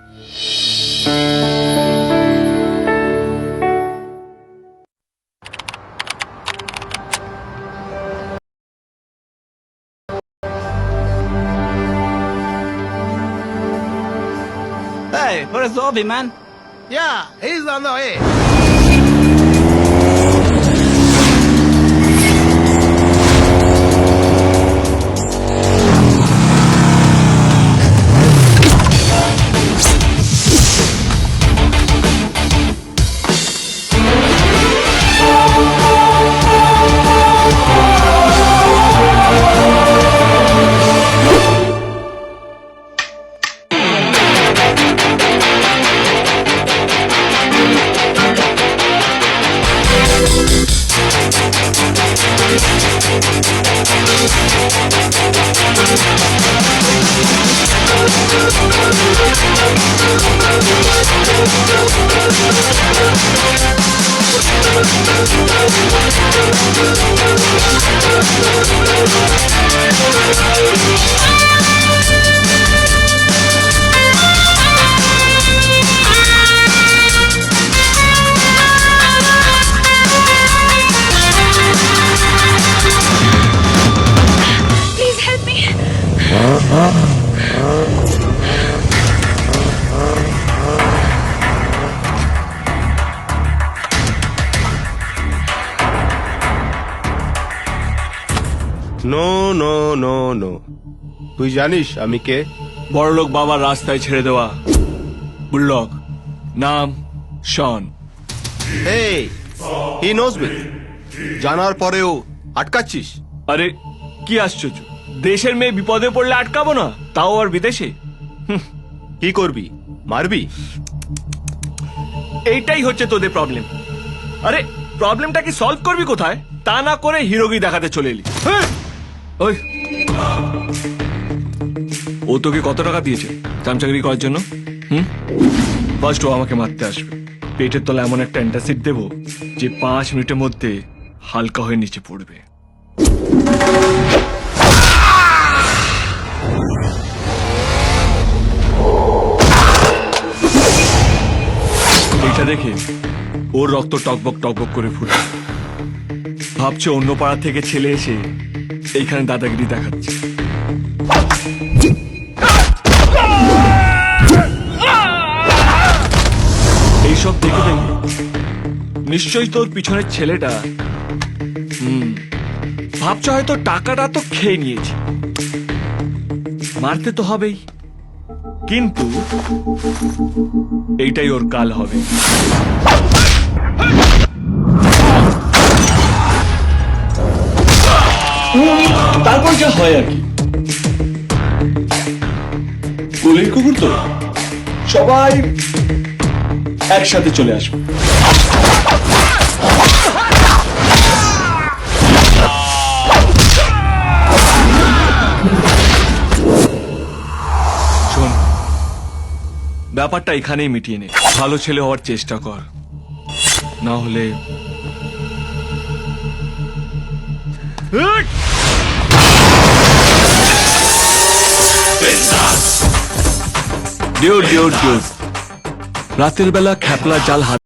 Hey, where's Obi, man? Yeah, he's on the way. Please help me. No no no no, তুই জানিস আমি কে? বড়লোক বাবার রাস্তায় ছেড়ে দেওয়া বুল্লক, নাম শন। এই হি নোজ মি, জানার পরেও আটকাচ্ছিস? আরে কি আশ্চর্য, দেশের মেয়ে বিপদে পড়লে আটকাবো না, তাও আর বিদেশে। কি করবি, মারবি? এইটাই হচ্ছে তোদের প্রবলেম। আরে প্রবলেমটা কি সলভ করবি কোথায়, তা না করে হিরোগি দেখাতে চলে এলি। ওই ও তোকে কত টাকা দিয়েছে চামচাগিরি করার জন্য? ফার্স্ট ও আমাকে মারতে আসবে, পেটের তলা এমন একটা অ্যান্টাসিড দেবো যে 5 মিনিটের মধ্যে হালকা হয়ে নিচে পড়বে। এটা দেখে ওর রক্ত টকবক টকবক করে ফুটে, ভাবছে অন্য পাড়া থেকে ছেলে এসে এইখানে দাদাগিরি দেখাচ্ছে। এইসব দেখে দেখে নিশ্চয়ই তোর পিছনের ছেলেটা ভাবছে হয়তো টাকাটা তো খেয়ে নিয়েছে, মারতে তো হবেই, কিন্তু এইটাই ওর কাল হবে। তারপর যা হয় আর কি, কোলের কুকুর তো সবাই একসাথে চলে আসবে। শোন, ব্যাপারটা এখানেই মিটিয়ে নে, ভালো ছেলে হওয়ার চেষ্টা কর, না হলে রাতের বেলা খ্যাপলা জাল হাত